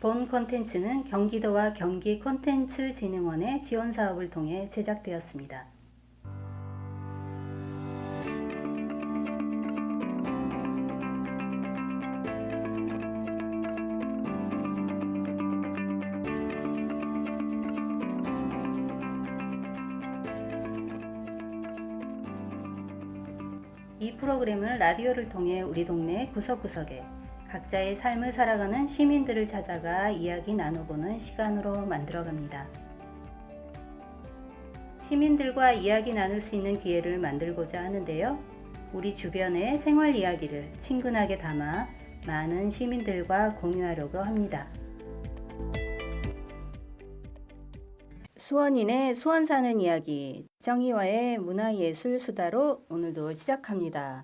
본 콘텐츠는 경기도와 경기 콘텐츠진흥원의 지원 사업을 통해 제작되었습니다. 이 프로그램은 라디오를 통해 우리 동네 구석구석에 각자의 삶을 살아가는 시민들을 찾아가 이야기 나눠보는 시간으로 만들어갑니다. 시민들과 이야기 나눌 수 있는 기회를 만들고자 하는데요. 우리 주변의 생활 이야기를 친근하게 담아 많은 시민들과 공유하려고 합니다. 수원인의 수원 사는 이야기, 정희화의 문화예술 수다로 오늘도 시작합니다.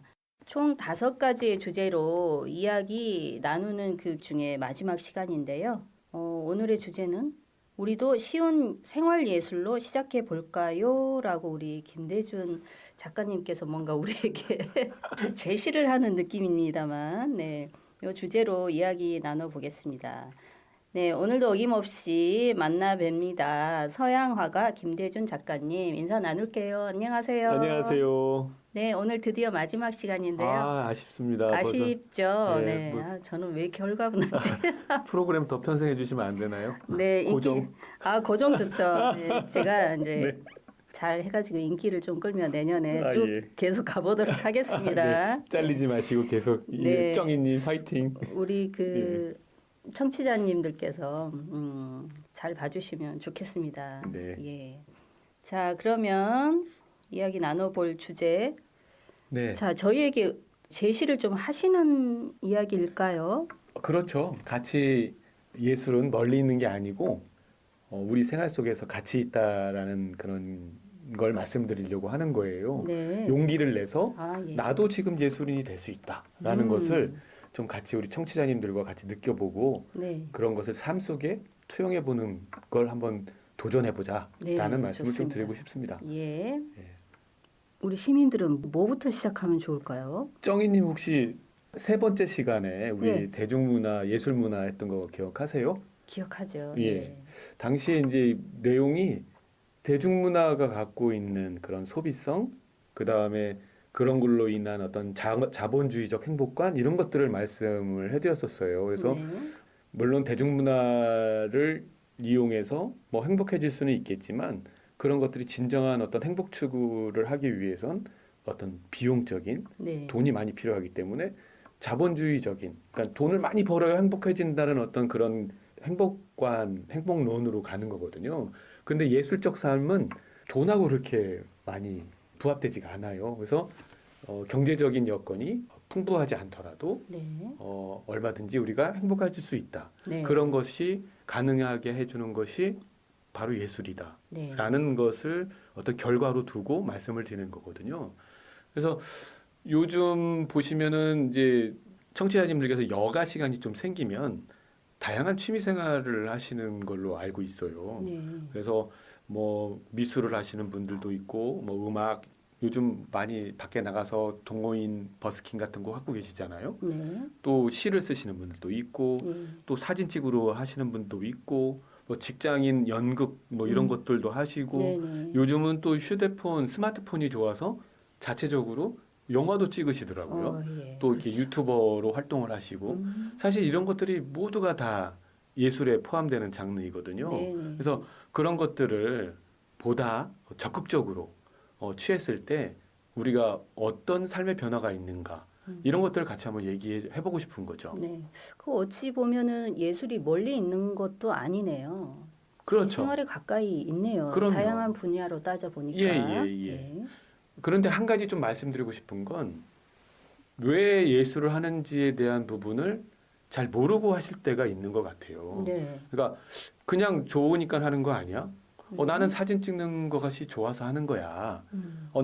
총 5가지의 주제로 이야기 나누는 그 중에 마지막 시간인데요. 오늘의 주제는 우리도 쉬운 생활예술로 시작해 볼까요? 라고 우리 김대준 작가님께서 뭔가 우리에게 제시를 하는 느낌입니다만, 네, 이 주제로 이야기 나눠보겠습니다. 네, 오늘도 어김없이 만나 뵙니다. 서양화가 김대준 작가님 인사 나눌게요. 안녕하세요. 안녕하세요. 네, 오늘 드디어 마지막 시간인데요. 아쉽습니다. 아쉽죠? 네, 네, 저는 왜 이렇게 헐가분한지. 프로그램 더 편성해 주시면 안 되나요? 네, 고정. 고정 좋죠. 네, 제가 이제 네. 잘 해가지고 인기를 좀 끌면 내년에 쭉 예. 계속 가보도록 하겠습니다. 네, 잘리지 마시고 계속 네. 정희님 화이팅. 우리 청취자님들께서 잘 봐주시면 좋겠습니다. 네. 예. 자, 그러면 이야기 나눠볼 주제. 네. 자, 저희에게 제시를 좀 하시는 이야기일까요? 그렇죠. 같이 예술은 멀리 있는 게 아니고 우리 생활 속에서 같이 있다라는 그런 걸 말씀드리려고 하는 거예요. 네. 용기를 내서 예. 나도 지금 예술인이 될 수 있다라는 것을 좀 같이 우리 청취자님들과 같이 느껴보고 네. 그런 것을 삶 속에 투영해보는 걸 한번 도전해보자라는 말씀을 좋습니다. 좀 드리고 싶습니다. 예. 예. 우리 시민들은 뭐부터 시작하면 좋을까요? 정희님 혹시 3번째 시간에 우리 네. 대중문화, 예술문화 했던 거 기억하세요? 기억하죠. 예. 네. 당시에 이제 내용이 대중문화가 갖고 있는 그런 소비성, 그 다음에 그런 걸로 인한 어떤 자본주의적 행복관 이런 것들을 말씀을 해드렸었어요. 그래서 네. 물론 대중문화를 이용해서 뭐 행복해질 수는 있겠지만 그런 것들이 진정한 어떤 행복 추구를 하기 위해선 어떤 비용적인 네. 돈이 많이 필요하기 때문에 자본주의적인, 그러니까 돈을 많이 벌어야 행복해진다는 어떤 그런 행복관, 행복론으로 가는 거거든요. 근데 예술적 삶은 돈하고 그렇게 많이 부합되지가 않아요. 그래서 경제적인 여건이 풍부하지 않더라도 네. 얼마든지 우리가 행복해질 수 있다. 네. 그런 것이 가능하게 해주는 것이 바로 예술이다. 네. 라는 것을 어떤 결과로 두고 말씀을 드리는 거거든요. 그래서 요즘 보시면은 이제 청취자님들께서 여가 시간이 좀 생기면 다양한 취미 생활을 하시는 걸로 알고 있어요. 네. 그래서 뭐 미술을 하시는 분들도 있고 뭐 음악 요즘 많이 밖에 나가서 동호인 버스킹 같은 거 하고 계시잖아요. 네. 또 시를 쓰시는 분들도 있고 네. 또 사진 찍으러 하시는 분도 있고 뭐 직장인 연극 뭐 이런 것들도 하시고 네네. 요즘은 또 휴대폰 스마트폰이 좋아서 자체적으로 영화도 찍으시더라고요. 예. 또 이렇게 유튜버로 활동을 하시고 사실 이런 것들이 모두가 다 예술에 포함되는 장르이거든요. 네네. 그래서 그런 것들을 보다 적극적으로 취했을 때 우리가 어떤 삶의 변화가 있는가 이런 것들을 같이 한번 얘기해 보고 싶은 거죠. 네. 그 어찌 보면은 예술이 멀리 있는 것도 아니네요. 그렇죠. 생활에 가까이 있네요. 그럼요. 다양한 분야로 따져 보니까. 예. 그런데 한 가지 좀 말씀드리고 싶은 건 왜 예술을 하는지에 대한 부분을 잘 모르고 하실 때가 있는 것 같아요. 네. 그러니까 그냥 좋으니까 하는 거 아니야? 나는 사진 찍는 것이 좋아서 하는 거야.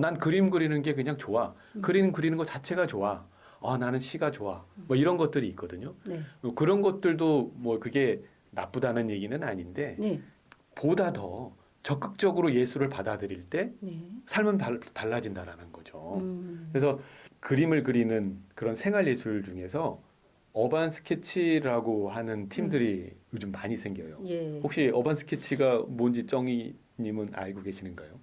난 그림 그리는 게 그냥 좋아. 그림 그리는 것 자체가 좋아. 나는 시가 좋아. 뭐 이런 것들이 있거든요. 네. 그런 것들도 뭐 그게 나쁘다는 얘기는 아닌데 네. 보다 더 적극적으로 예술을 받아들일 때 네. 삶은 달라진다라는 거죠. 그래서 그림을 그리는 그런 생활 예술 중에서 어반 스케치라고 하는 팀들이 요즘 많이 생겨요. 예. 혹시 어반 스케치가 뭔지 정희님은 알고 계시는가요?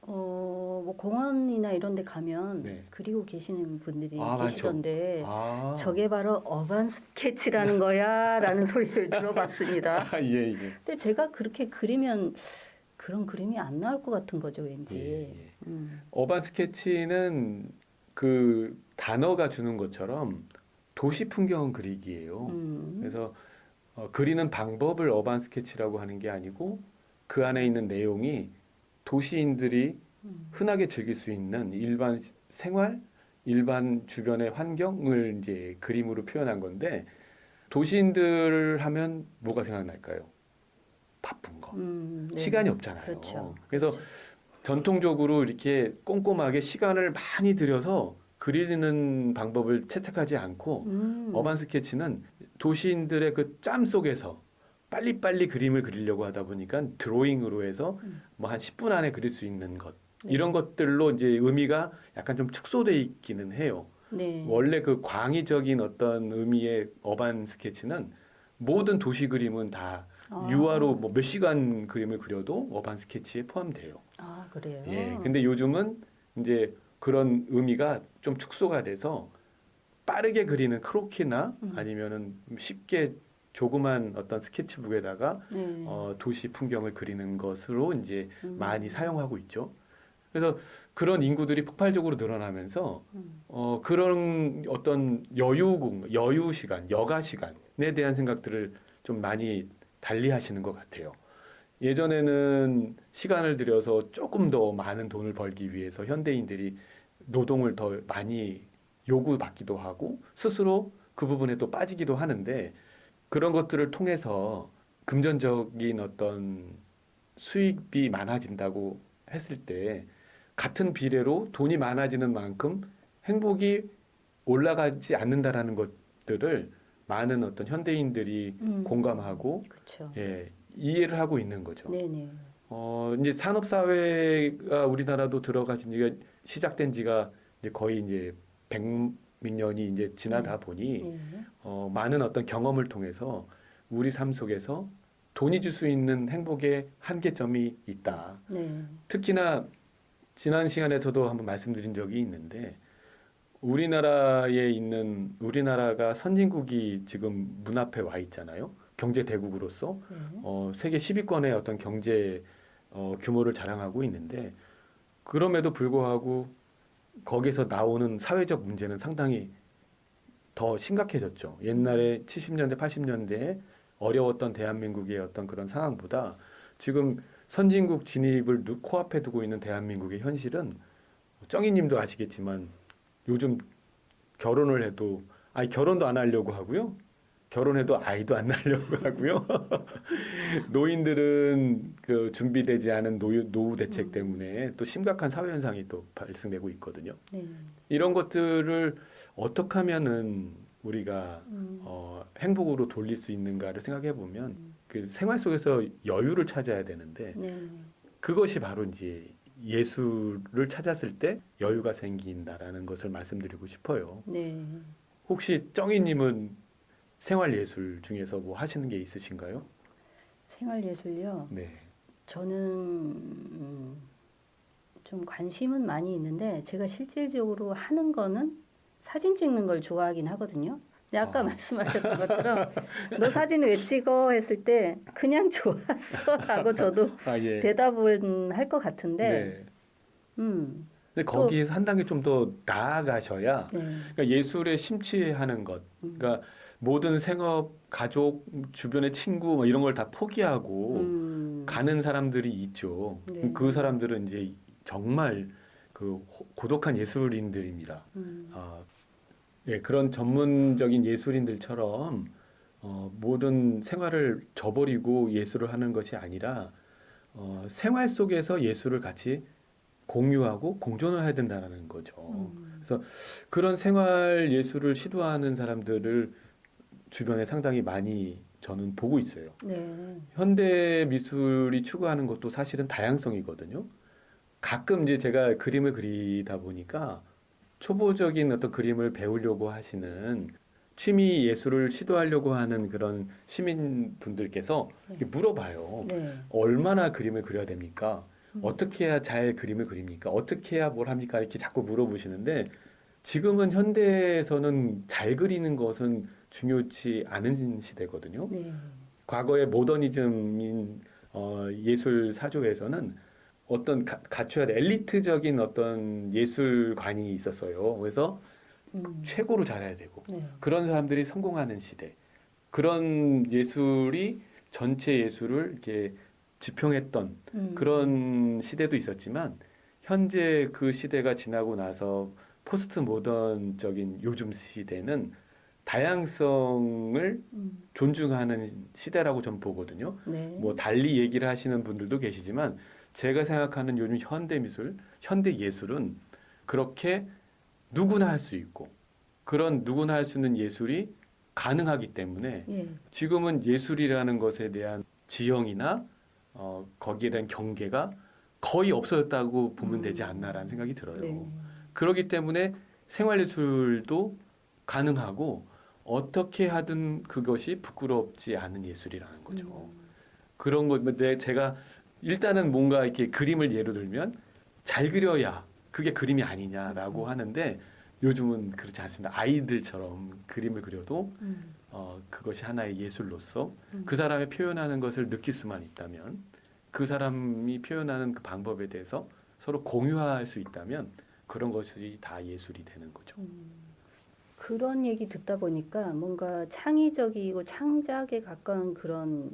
뭐 공원이나 이런 데 가면 네. 그리고 계시는 분들이 아, 많죠. 계시던데 아, 저게 바로 어반 스케치라는 거야 라는 소리를 들어봤습니다. 아, 예, 예. 근데 제가 그렇게 그리면 그런 그림이 안 나올 것 같은 거죠, 왠지. 예, 예. 음. 어반 스케치는 그 단어가 주는 것처럼 도시 풍경 그리기예요. 음. 그래서 그리는 방법을 어반 스케치라고 하는 게 아니고 그 안에 있는 내용이 도시인들이 흔하게 즐길 수 있는 일반 생활, 일반 주변의 환경을 이제 그림으로 표현한 건데 도시인들 하면 뭐가 생각날까요? 바쁜 거. 네. 시간이 없잖아요. 그렇죠. 그래서 그렇죠. 전통적으로 이렇게 꼼꼼하게 시간을 많이 들여서 그리는 방법을 채택하지 않고 어반 스케치는 도시인들의 그 짬 속에서 빨리빨리 그림을 그리려고 하다 보니까 드로잉으로 해서 뭐 한 10분 안에 그릴 수 있는 것 네. 이런 것들로 이제 의미가 약간 좀 축소돼 있기는 해요. 네. 원래 그 광의적인 어떤 의미의 어반 스케치는 모든 도시 그림은 다 아. 유화로 뭐 몇 시간 그림을 그려도 어반 스케치에 포함돼요. 아, 그래요? 예. 근데 요즘은 이제 그런 의미가 좀 축소가 돼서 빠르게 그리는 크로키나 아니면은 쉽게 조그만 어떤 스케치북에다가 네. 도시 풍경을 그리는 것으로 이제 많이 음. 사용하고 있죠. 그래서 그런 인구들이 폭발적으로 늘어나면서 그런 어떤 여유 시간, 여가 시간에 대한 생각들을 좀 많이 달리 하시는 것 같아요. 예전에는 시간을 들여서 조금 더 많은 돈을 벌기 위해서 현대인들이 노동을 더 많이 요구받기도 하고 스스로 그 부분에 또 빠지기도 하는데 그런 것들을 통해서 금전적인 어떤 수입이 많아진다고 했을 때 같은 비례로 돈이 많아지는 만큼 행복이 올라가지 않는다라는 것들을 많은 어떤 현대인들이 공감하고 그렇죠. 예, 이해를 하고 있는 거죠. 네네. 이제 산업사회가 우리나라도 들어가신 지가 시작된 지가 이제 거의 이제 백몇 년이 이제 지나다 네. 보니 네. 많은 어떤 경험을 통해서 우리 삶 속에서 돈이 줄 수 있는 행복의 한계점이 있다. 네. 특히나 지난 시간에서도 한번 말씀드린 적이 있는데 우리나라가 선진국이 지금 문 앞에 와 있잖아요. 경제 대국으로서 네. 세계 10위권의 어떤 경제 규모를 자랑하고 있는데 그럼에도 불구하고 거기서 나오는 사회적 문제는 상당히 더 심각해졌죠. 옛날에 70년대, 80년대에 어려웠던 대한민국의 어떤 그런 상황보다 지금 선진국 진입을 코앞에 두고 있는 대한민국의 현실은 정희님도 아시겠지만 요즘 결혼을 해도 아니 결혼도 안 하려고 하고요. 결혼해도 아이도 안 낳으려고 하고요. 노인들은 그 준비되지 않은 노후 대책 때문에 또 심각한 사회 현상이 또 발생되고 있거든요. 네. 이런 것들을 어떻게 하면은 우리가 행복으로 돌릴 수 있는가를 생각해 보면 그 생활 속에서 여유를 찾아야 되는데 네. 그것이 바로 이제 예술을 찾았을 때 여유가 생긴다라는 것을 말씀드리고 싶어요. 네. 혹시 정희님은 생활 예술 중에서 뭐 하시는 게 있으신가요? 생활 예술요. 네. 저는 좀 관심은 많이 있는데 제가 실질적으로 하는 거는 사진 찍는 걸 좋아하긴 하거든요. 근데 아까 아. 말씀하셨던 것처럼 너 사진 왜 찍어 했을 때 그냥 좋았어라고 저도 아, 예. 대답은 할 것 같은데 네. 음. 근데 또 거기에서 한 단계 좀 더 나아가셔야 네. 그러니까 예술에 심취하는 것, 그러니까 모든 생업, 가족, 주변의 친구 뭐 이런 걸 다 포기하고 가는 사람들이 있죠. 네. 그 사람들은 이제 정말 그 고독한 예술인들입니다. 음. 예, 그런 전문적인 예술인들처럼 모든 생활을 저버리고 예술을 하는 것이 아니라 생활 속에서 예술을 같이 공유하고 공존을 해야 된다는 거죠. 그래서 그런 생활 예술을 시도하는 사람들을 주변에 상당히 많이 저는 보고 있어요. 네. 현대 미술이 추구하는 것도 사실은 다양성이거든요. 가끔 이제 제가 그림을 그리다 보니까 초보적인 어떤 그림을 배우려고 하시는 취미 예술을 시도하려고 하는 그런 시민분들께서 네. 이렇게 물어봐요. 네. 얼마나 그림을 그려야 됩니까? 음. 어떻게 해야 잘 그림을 그립니까? 어떻게 해야 뭘 합니까? 이렇게 자꾸 물어보시는데 지금은 현대에서는 잘 그리는 것은 중요치 않은 시대거든요. 네. 과거의 과거의 모더니즘인 예술 사조에서는 어떤 갖춰야 될 엘리트적인 어떤 예술관이 있었어요. 그래서 최고로 잘해야 되고 네. 그런 사람들이 성공하는 시대. 그런 예술이 전체 예술을 이렇게 지평했던 그런 시대도 있었지만 현재 그 시대가 지나고 나서 포스트 모던적인 요즘 시대는 다양성을 존중하는 시대라고 전 보거든요. 네. 뭐 달리 얘기를 하시는 분들도 계시지만 제가 생각하는 요즘 현대 미술, 현대 예술은 그렇게 누구나 할 수 있고 그런 누구나 할 수 있는 예술이 가능하기 때문에 예. 지금은 예술이라는 것에 대한 지형이나 거기에 대한 경계가 거의 없어졌다고 보면 되지 않나라는 생각이 들어요. 네. 그렇기 때문에 생활예술도 가능하고 어떻게 하든 그것이 부끄럽지 않은 예술이라는 거죠. 그런 것, 제가 일단은 뭔가 이렇게 그림을 예로 들면 잘 그려야 그게 그림이 아니냐라고 하는데 요즘은 그렇지 않습니다. 아이들처럼 그림을 그려도 그것이 하나의 예술로서 그 사람이 표현하는 것을 느낄 수만 있다면 그 사람이 표현하는 그 방법에 대해서 서로 공유할 수 있다면 그런 것이 다 예술이 되는 거죠. 그런 얘기 듣다 보니까 뭔가 창의적이고 창작에 가까운 그런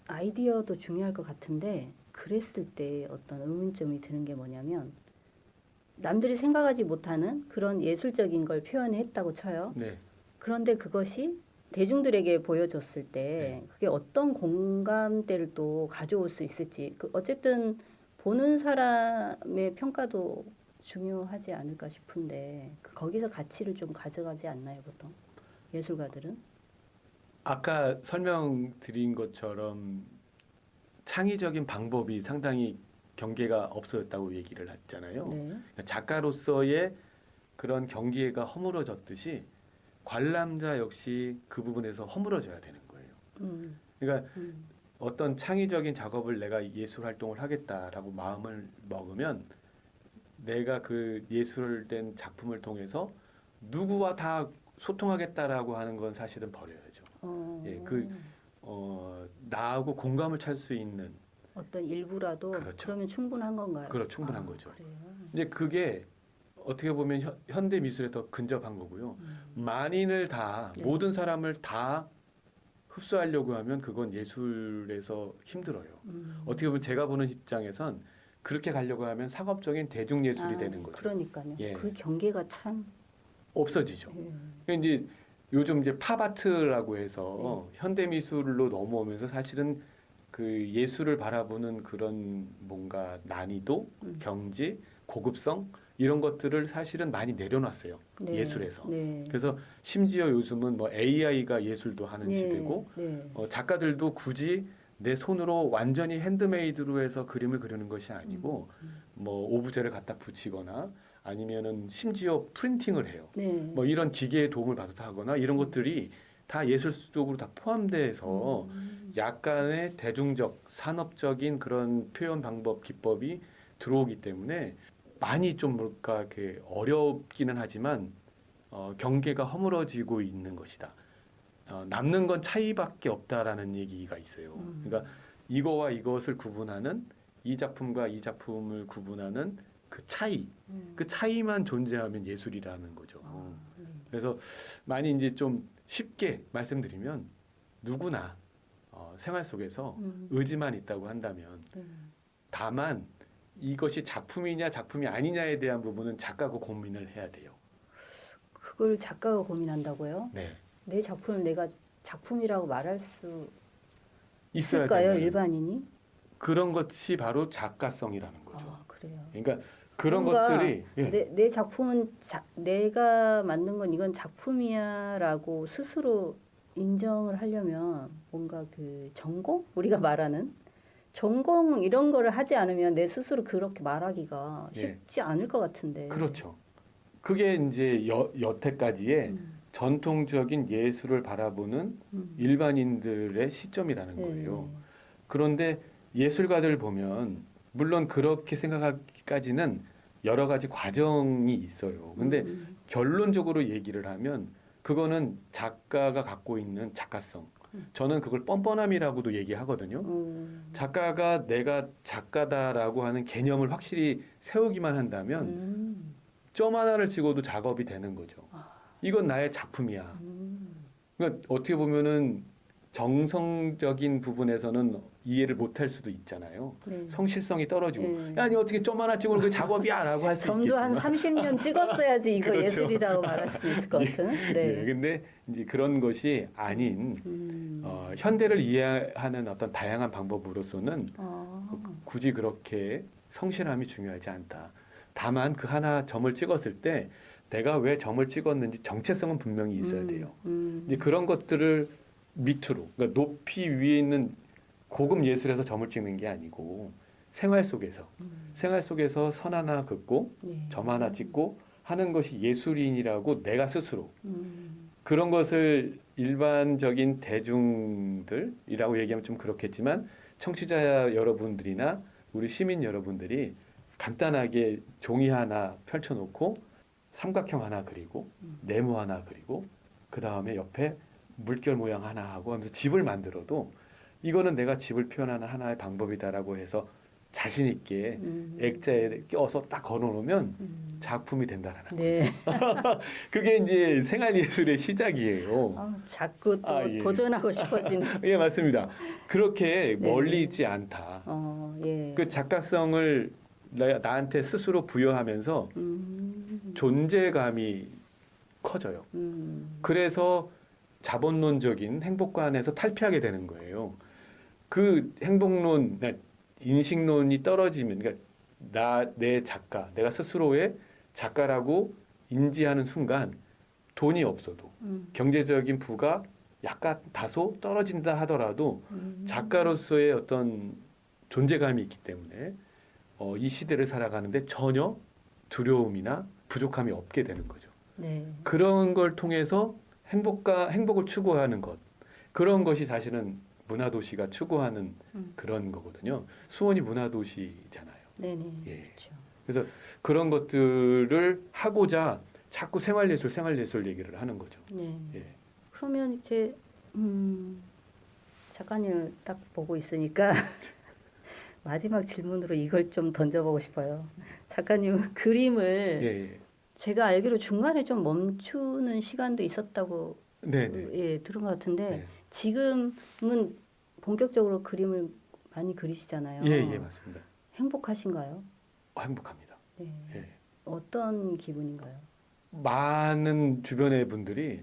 아이디어도 중요할 것 같은데 그랬을 때 어떤 의문점이 드는 게 뭐냐면 남들이 생각하지 못하는 그런 예술적인 걸 표현했다고 쳐요. 네. 그런데 그것이 대중들에게 보여줬을 때 네. 그게 어떤 공감대를 또 가져올 수 있을지 어쨌든 보는 사람의 평가도 중요하지 않을까 싶은데 거기서 가치를 좀 가져가지 않나요, 보통 예술가들은? 아까 설명드린 것처럼 창의적인 방법이 상당히 경계가 없어졌다고 얘기를 했잖아요. 네. 그러니까 작가로서의 그런 경계가 허물어졌듯이 관람자 역시 그 부분에서 허물어져야 되는 거예요. 그러니까 어떤 창의적인 작업을 내가 예술 활동을 하겠다라고 마음을 먹으면 내가 그 예술된 작품을 통해서 누구와 다 소통하겠다라고 하는 건 사실은 버려야죠. 예, 나하고 공감을 찾을 수 있는 어떤 일부라도 그렇죠. 그러면 충분한 건가요? 충분한 거죠. 그래요. 이제 그게 어떻게 보면 현대 미술에 더 근접한 거고요. 만인을 다 네. 모든 사람을 다 흡수하려고 하면 그건 예술에서 힘들어요. 어떻게 보면 제가 보는 입장에선 그렇게 가려고 하면 상업적인 대중 예술이 되는 거죠. 그러니까요. 예. 그 경계가 참 없어지죠. 예. 그러니까 이제 요즘 이제 팝아트라고 해서 현대 미술로 넘어오면서 사실은 그 예술을 바라보는 그런 뭔가 난이도, 경지, 고급성 이런 것들을 사실은 많이 내려놨어요. 네. 예술에서. 네. 그래서 심지어 요즘은 뭐 AI가 예술도 하는 네. 시대고 네. 작가들도 굳이 내 손으로 완전히 핸드메이드로 해서 그림을 그리는 것이 아니고 뭐 오브제를 갖다 붙이거나 아니면은 심지어 프린팅을 해요. 네. 뭐 이런 기계의 도움을 받아서 하거나 이런 것들이 다 예술 쪽으로 다 포함돼서 약간의 대중적, 산업적인 그런 표현 방법, 기법이 들어오기 때문에 많이 좀 뭘까 이렇게 어렵기는 하지만 경계가 허물어지고 있는 것이다. 남는 건 차이밖에 없다라는 얘기가 있어요. 그러니까 이거와 이것을 구분하는 이 작품과 이 작품을 구분하는 그 차이, 그 차이만 존재하면 예술이라는 거죠. 그래서 많이 이제 좀 쉽게 말씀드리면 누구나 생활 속에서 의지만 있다고 한다면 다만 이것이 작품이냐 작품이 아니냐에 대한 부분은 작가가 고민을 해야 돼요. 그걸 작가가 고민한다고요? 네. 내 작품을 내가 작품이라고 말할 수 있어야 있을까요, 되는 일반인이? 그런 것이 바로 작가성이라는 거죠. 아, 그래요. 그러니까 그런 뭔가 것들이 예. 내 작품은 내가 만든 건 이건 작품이야라고 스스로 인정을 하려면 뭔가 그 전공? 우리가 말하는 전공 이런 거를 하지 않으면 내 스스로 그렇게 말하기가 예. 쉽지 않을 것 같은데. 그렇죠. 그게 이제 여태까지의 전통적인 예술을 바라보는 일반인들의 시점이라는 거예요. 그런데 예술가들 보면 물론 그렇게 생각하기까지는 여러 가지 과정이 있어요. 근데 결론적으로 얘기를 하면 그거는 작가가 갖고 있는 작가성. 저는 그걸 뻔뻔함이라고도 얘기하거든요. 작가가 내가 작가다라고 하는 개념을 확실히 세우기만 한다면 점 하나를 찍어도 작업이 되는 거죠. 이건 나의 작품이야. 그러니까 어떻게 보면은 정성적인 부분에서는 이해를 못할 수도 있잖아요. 네. 성실성이 떨어지고 네. 야, 아니 어떻게 점 하나 찍으면 그 작업이야라고 할 수 점도 한 있겠지만 30년 찍었어야지 이거 그렇죠. 예술이라고 말할 수 있을 것 같은. 예, 네. 근데 이제 그런 것이 아닌 현대를 이해하는 어떤 다양한 방법으로서는 굳이 그렇게 성실함이 중요하지 않다. 다만 그 하나 점을 찍었을 때 내가 왜 점을 찍었는지 정체성은 분명히 있어야 돼요. 이제 그런 것들을 밑으로, 그러니까 높이 위에 있는 고급 예술에서 점을 찍는 게 아니고 생활 속에서 선 하나 긋고 네. 점 하나 찍고 하는 것이 예술인이라고 내가 스스로 그런 것을 일반적인 대중들이라고 얘기하면 좀 그렇겠지만 청취자 여러분들이나 우리 시민 여러분들이 간단하게 종이 하나 펼쳐놓고 삼각형 하나 그리고 네모 하나 그리고 그 다음에 옆에 물결 모양 하나 하고 하면서 집을 만들어도 이거는 내가 집을 표현하는 하나의 방법이다라고 해서 자신 있게 액자에 껴서 딱 걸어놓으면 작품이 된다라는 네. 거죠. 그게 이제 생활 예술의 시작이에요. 자꾸 또 예. 도전하고 싶어지는. 예, 맞습니다. 그렇게 네. 멀리 있지 않다. 예. 그 작가성을 나한테 스스로 부여하면서 존재감이 커져요. 그래서 자본론적인 행복관에서 탈피하게 되는 거예요. 그 행복론, 인식론이 떨어지면, 그러니까 내 작가, 내가 스스로의 작가라고 인지하는 순간 돈이 없어도 경제적인 부가 약간 다소 떨어진다 하더라도 작가로서의 어떤 존재감이 있기 때문에 이 시대를 살아가는데 전혀 두려움이나 부족함이 없게 되는 거죠. 네. 그런 걸 통해서 행복을 추구하는 것, 그런 것이 사실은 문화도시가 추구하는 그런 거거든요. 수원이 문화도시잖아요. 네네. 예. 그렇죠. 그래서 그런 것들을 하고자 자꾸 생활예술 얘기를 하는 거죠. 네. 예. 그러면 이제 작가님을 딱 보고 있으니까 마지막 질문으로 이걸 좀 던져보고 싶어요. 작가님은 그림을 예. 제가 알기로 중간에 좀 멈추는 시간도 있었다고 네네. 예, 들은 것 같은데 네. 지금은 본격적으로 그림을 많이 그리시잖아요. 예, 맞습니다. 행복하신가요? 행복합니다. 네. 예. 어떤 기분인가요? 많은 주변의 분들이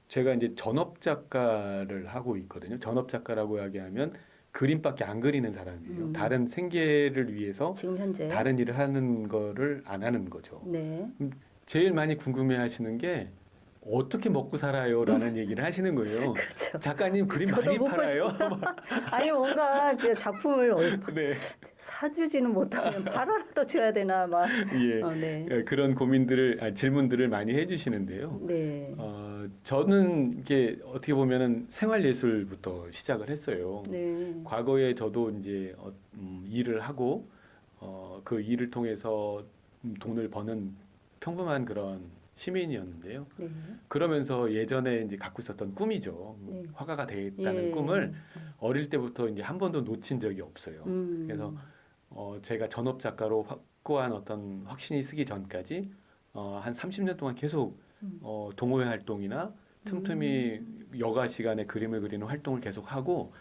제가 이제 전업 작가를 하고 있거든요. 전업 작가라고 이야기하면 그림밖에 안 그리는 사람이에요. 다른 생계를 위해서 지금 현재 다른 일을 하는 거를 안 하는 거죠. 네. 제일 많이 궁금해하시는 게 어떻게 먹고 살아요라는 얘기를 하시는 거예요. 그렇죠. 작가님 그림 저도 많이 묻고 팔아요? 아니 뭔가 진짜 작품을 네. 사주지는 못하면 팔아라도 줘야 되나 막. 예. 네. 그런 질문들을 많이 해주시는데요. 네. 저는 이게 어떻게 보면은 생활 예술부터 시작을 했어요. 네. 과거에 저도 이제 일을 하고 그 일을 통해서 돈을 버는 평범한 그런 시민이었는데요. 네. 그러면서 예전에 이제 갖고 있었던 꿈이죠. 네. 화가가 되겠다는 예. 꿈을 어릴 때부터 이제 한 번도 놓친 적이 없어요. 그래서 제가 전업 작가로 확고한 어떤 확신이 쓰기 전까지 한 30년 동안 계속 동호회 활동이나 틈틈이 여가 시간에 그림을 그리는 활동을 계속 하고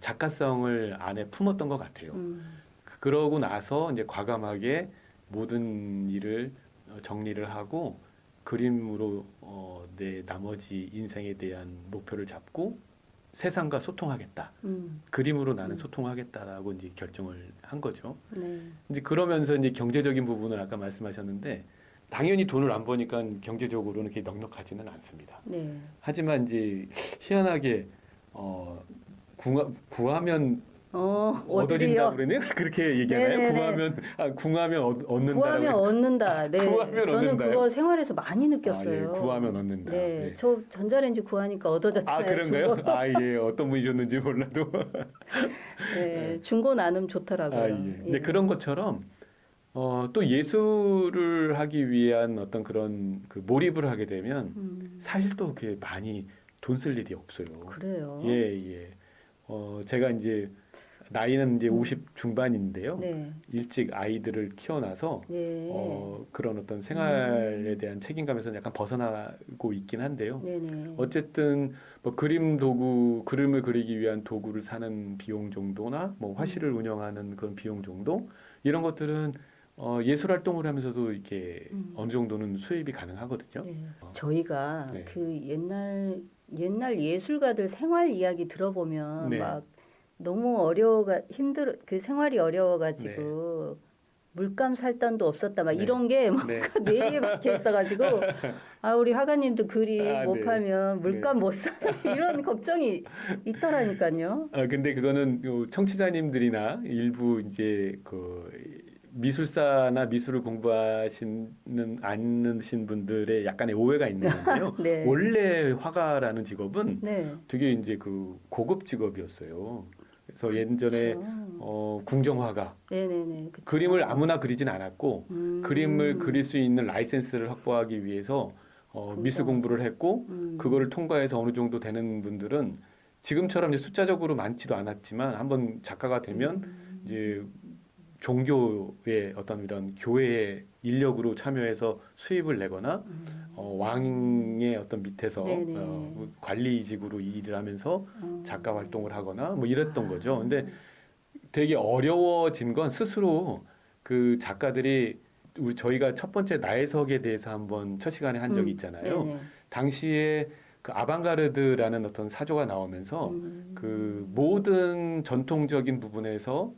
작가성을 안에 품었던 것 같아요. 그러고 나서 이제 과감하게 모든 일을 정리를 하고 그림으로 내 나머지 인생에 대한 목표를 잡고 세상과 소통하겠다. 그림으로 나는 소통하겠다라고 이제 결정을 한 거죠. 네. 이제 그러면서 이제 경제적인 부분을 아까 말씀하셨는데 당연히 돈을 안 버니까 경제적으로는 그렇게 넉넉하지는 않습니다. 네. 하지만 이제 희한하게 구하면 얻어진다 어디요? 그러니 그렇게 얘기하나요? 네네네. 궁하면 얻는다라고. 구하면 얻는다. 네. 구하면 저는 얻는다요? 그거 생활에서 많이 아, 느꼈어요. 예, 구하면 얻는다. 네. 예. 저 전자레인지 구하니까 아, 얻어졌잖아요. 그런가요? 중고. 아, 예. 어떤 분이 줬는지 몰라도. 네. 중고 나눔 아, 좋더라고요. 예. 근데 예. 그런 것처럼 또 예술을 하기 위한 어떤 그런 그 몰입을 하게 되면 사실 또 그게 많이 돈 쓸 일이 없어요. 그래요. 예, 예. 제가 이제 나이는 이제 음. 50 중반인데요. 네. 일찍 아이들을 키워놔서 네. 그런 어떤 생활에 대한 책임감에서 약간 벗어나고 있긴 한데요. 네네. 어쨌든 뭐 그림 도구, 그림을 그리기 위한 도구를 사는 비용 정도나 뭐 화실을 운영하는 그런 비용 정도 이런 것들은 예술 활동을 하면서도 이렇게 어느 정도는 수입이 가능하거든요. 네. 저희가 네. 그 옛날 예술가들 생활 이야기 들어보면 네. 막 너무 그 생활이 어려워가지고 물감 살 돈도 없었다 막 네. 이런 게 네. 뭔가 뇌리에 박혀 있어가지고 아 우리 화가님도 그림 아, 못 네. 팔면 물감 못 사는 이런 걱정이 있더라니까요. 근데 그거는 요 청취자님들이나 일부 이제 그 미술사나 미술을 공부하시는 않으신 분들의 약간의 오해가 있는 건데요. 네. 원래 화가라는 직업은 네. 되게 이제 그 고급 직업이었어요. 그래서 예전에 그렇죠. 궁정화가 네네네. 그쵸. 그림을 아무나 그리진 않았고 음. 그림을 그릴 수 있는 라이센스를 확보하기 위해서 미술 공부를 했고 그거를 통과해서 어느 정도 되는 분들은 지금처럼 이제 숫자적으로 많지도 않았지만 한번 작가가 되면 이제 종교의 어떤 이런 교회의 인력으로 참여해서 수입을 내거나 왕의 어떤 밑에서 네네. 관리직으로 일을 하면서 작가 활동을 하거나 뭐 이랬던 아. 거죠. 근데 되게 어려워진 건 스스로 그 작가들이 저희가 첫 번째 나혜석에 대해서 한번 첫 시간에 한 적이 있잖아요. 네네. 당시에 그 아방가르드라는 어떤 사조가 나오면서 그 모든 전통적인 부분에서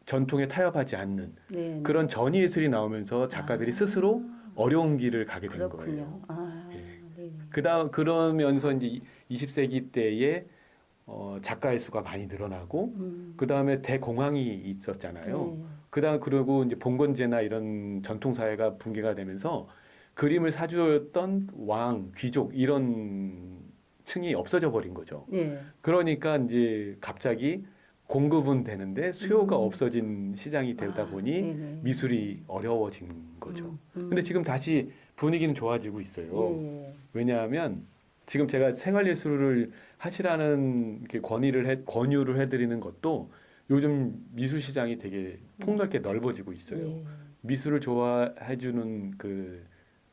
전통에 타협하지 않는 네네. 그런 전예술이 나오면서 작가들이 스스로 어려운 길을 가게 된 그렇군요. 거예요. 아, 예. 네네. 그러면서 이제 20세기 때에 작가의 수가 많이 늘어나고 그 다음에 대공황이 있었잖아요. 네. 그리고 이제 봉건제나 이런 전통 사회가 붕괴가 되면서 그림을 사주었던 왕, 귀족 이런 층이 없어져 버린 거죠. 네. 그러니까 이제 갑자기 공급은 되는데 수요가 없어진 시장이 되다 보니 네네. 미술이 어려워진 거죠. 근데 지금 다시 분위기는 좋아지고 있어요. 예. 왜냐하면 지금 제가 생활예술을 하시라는 이렇게 권유를 해드리는 것도 요즘 미술 시장이 되게 폭넓게 넓어지고 있어요. 예. 미술을 좋아해주는 그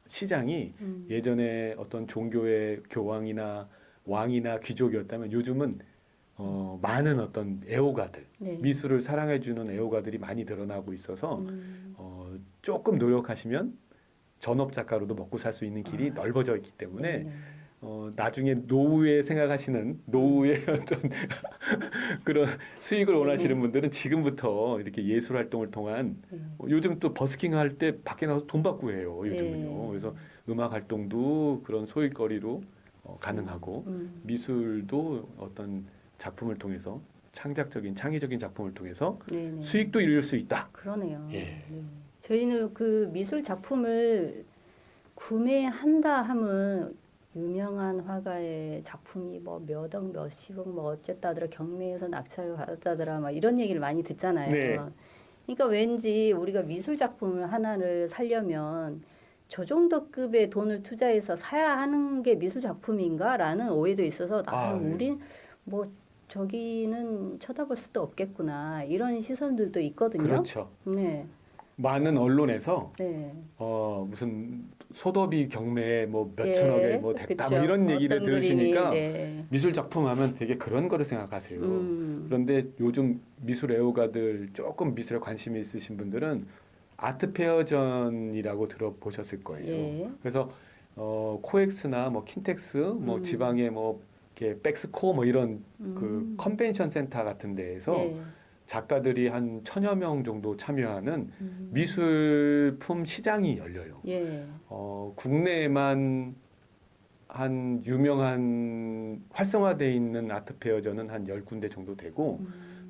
시장이 예전에 어떤 종교의 교황이나 왕이나 귀족이었다면 요즘은 많은 어떤 애호가들, 네. 미술을 사랑해주는 애호가들이 많이 늘어나고 있어서 조금 노력하시면 전업 작가로도 먹고 살 수 있는 길이 넓어져 있기 때문에 네네. 나중에 노후에 생각하시는 노후의 어떤 그런 수익을 원하시는 분들은 지금부터 이렇게 예술 활동을 통한 요즘 또 버스킹 할 때 밖에 나가서 돈 받고 해요. 요즘은요. 그래서 음악 활동도 그런 소일거리로 가능하고 미술도 어떤 작품을 통해서 창의적인 작품을 통해서 네네. 수익도 이룰 수 있다. 그러네요. 예. 네. 저희는 그 미술 작품을 구매한다 하면 유명한 화가의 작품이 뭐 몇 억, 몇십억, 뭐 어쨌다더라 경매에서 낙찰을 받았다더라 막 이런 얘기를 많이 듣잖아요. 네. 그러니까 왠지 우리가 미술 작품을 하나를 살려면 저 정도 급의 돈을 투자해서 사야 하는 게 미술 작품인가라는 오해도 있어서 네. 우린 뭐 저기는 쳐다볼 수도 없겠구나 이런 시선들도 있거든요. 그렇죠. 네, 많은 언론에서 네. 무슨 소더비 경매에 뭐 예, 몇천억에 뭐 됐다 그쵸. 뭐 이런 얘기를 어떤 들으시니까 그림이, 네. 미술 작품 하면 되게 그런 거를 생각하세요. 그런데 요즘 미술 애호가들 조금 미술에 관심이 있으신 분들은 아트 페어전이라고 들어보셨을 거예요. 예. 그래서 코엑스나 뭐 킨텍스 뭐 지방의 뭐 이렇게 백스코 뭐 이런 그 컨벤션 센터 같은 데에서 네. 작가들이 한 1000여 명 정도 참여하는 미술품 시장이 열려요. 예. 국내에만 한 유명한 활성화되어 있는 아트 페어전은 한 10군데 정도 되고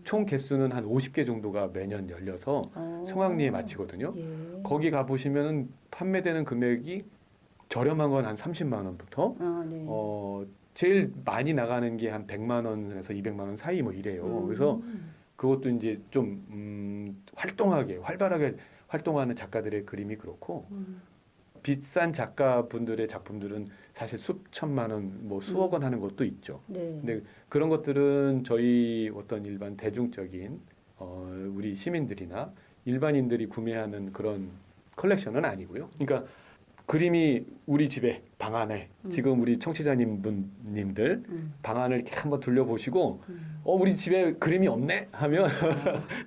총 개수는 한 50개 정도가 매년 열려서 성황리에 마치거든요. 예. 거기 가 보시면은 판매되는 금액이 저렴한 건 한 30만 원부터 네. 제일 많이 나가는 게 한 100만 원에서 200만 원 사이 뭐 이래요. 그래서 그것도 이제 좀 활동하게 활발하게 활동하는 작가들의 그림이 그렇고 비싼 작가분들의 작품들은 사실 수천만 원, 뭐 수억 원 하는 것도 있죠. 네. 근데 그런 것들은 저희 어떤 일반 대중적인 우리 시민들이나 일반인들이 구매하는 그런 컬렉션은 아니고요. 그러니까 그림이 우리 집에 방 안에 지금 우리 청취자님 분님들 방 안을 이렇게 한번 둘러보시고 우리 집에 그림이 없네 하면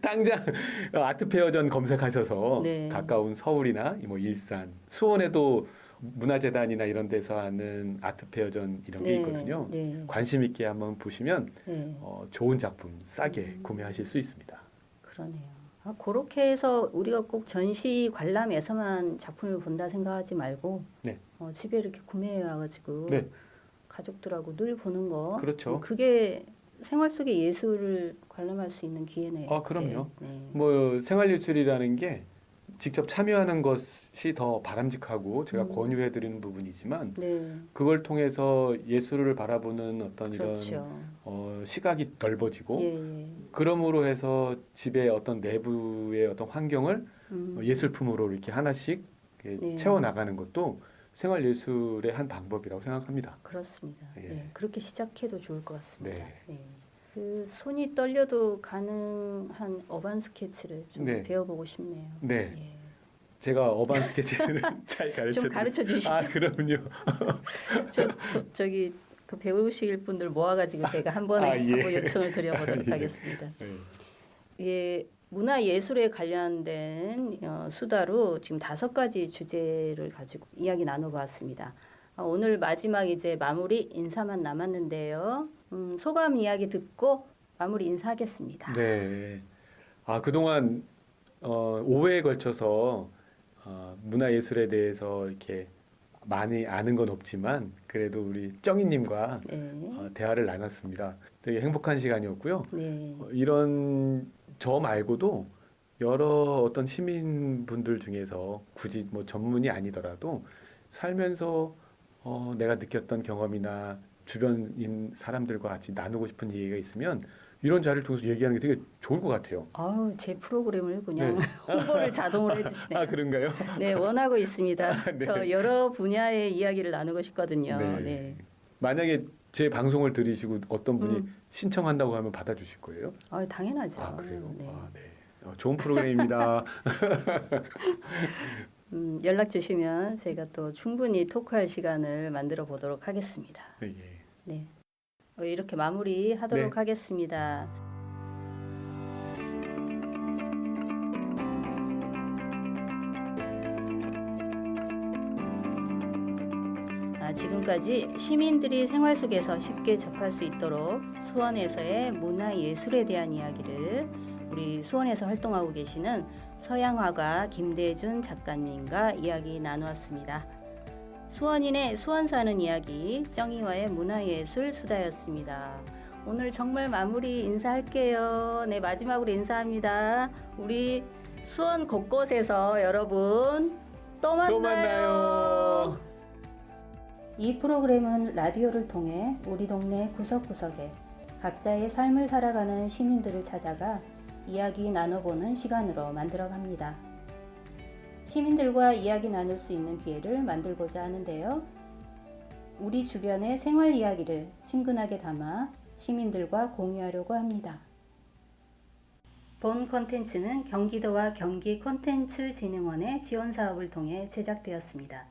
당장 아트페어전 검색하셔서 네. 가까운 서울이나 뭐 일산, 수원에도 문화재단이나 이런 데서 하는 아트페어전 이런 게 네. 있거든요. 네. 관심 있게 한번 보시면 네. 좋은 작품 싸게 구매하실 수 있습니다. 그러네요. 그렇게 해서 우리가 꼭 전시 관람에서만 작품을 본다 생각하지 말고 네. 집에 이렇게 구매해 와가지고 네. 가족들하고 늘 보는 거. 그렇죠. 그게 생활 속의 예술을 관람할 수 있는 기회네요. 그럼요. 네. 뭐 생활예술이라는 게 직접 참여하는 것이 더 바람직하고 제가 권유해 드리는 부분이지만 네. 그걸 통해서 예술을 바라보는 어떤 그렇죠. 이런 시각이 넓어지고 예. 그럼으로 해서 집의 어떤 내부의 어떤 환경을 예술품으로 이렇게 하나씩 이렇게 네. 채워 나가는 것도 생활 예술의 한 방법이라고 생각합니다. 그렇습니다. 예. 네. 그렇게 시작해도 좋을 것 같습니다. 네. 네. 그 손이 떨려도 가능한 어반 스케치를 좀 네. 배워보고 싶네요. 네. 예. 제가 어반 스케치를 잘 가르쳐 좀 가르쳐 주시죠. 그럼요. 저기 그 배우실 분들 모아가지고 제가 한 번에 예. 한번 요청을 드려보도록 예. 하겠습니다. 네. 예, 문화 예술에 관련된 수다로 지금 5가지 주제를 가지고 이야기 나눠보았습니다. 오늘 마지막 이제 마무리 인사만 남았는데요. 소감 이야기 듣고 마무리 인사하겠습니다. 네. 그동안 5회에 걸쳐서 문화예술에 대해서 이렇게 많이 아는 건 없지만 그래도 우리 정희님과 네. 대화를 나눴습니다. 되게 행복한 시간이었고요. 네. 이런 저 말고도 여러 어떤 시민분들 중에서 굳이 뭐 전문이 아니더라도 살면서 내가 느꼈던 경험이나 주변인 사람들과 같이 나누고 싶은 얘기가 있으면 이런 자리를 통해서 얘기하는 게 되게 좋을 것 같아요. 제 프로그램을 그냥 네. 홍보를 자동으로 해주시네요. 그런가요? 네, 원하고 있습니다. 네. 저 여러 분야의 이야기를 나누고 싶거든요. 네. 네. 만약에 제 방송을 들으시고 어떤 분이 신청한다고 하면 받아주실 거예요? 당연하죠. 그래요? 네. 네. 좋은 프로그램입니다. 연락 주시면 제가 또 충분히 토크할 시간을 만들어 보도록 하겠습니다. 예. 네. 이렇게 마무리하도록 네. 하겠습니다. 지금까지 시민들이 생활 속에서 쉽게 접할 수 있도록 수원에서의 문화예술에 대한 이야기를 우리 수원에서 활동하고 계시는 서양화가 김대준 작가님과 이야기 나누었습니다. 수원인의 수원 사는 이야기 정희화의 문화예술 수다였습니다. 오늘 정말 마무리 인사할게요. 네, 마지막으로 인사합니다. 우리 수원 곳곳에서 여러분 또 만나요. 이 프로그램은 라디오를 통해 우리 동네 구석구석에 각자의 삶을 살아가는 시민들을 찾아가 이야기 나눠보는 시간으로 만들어갑니다. 시민들과 이야기 나눌 수 있는 기회를 만들고자 하는데요. 우리 주변의 생활 이야기를 친근하게 담아 시민들과 공유하려고 합니다. 본 콘텐츠는 경기도와 경기콘텐츠진흥원의 지원 사업을 통해 제작되었습니다.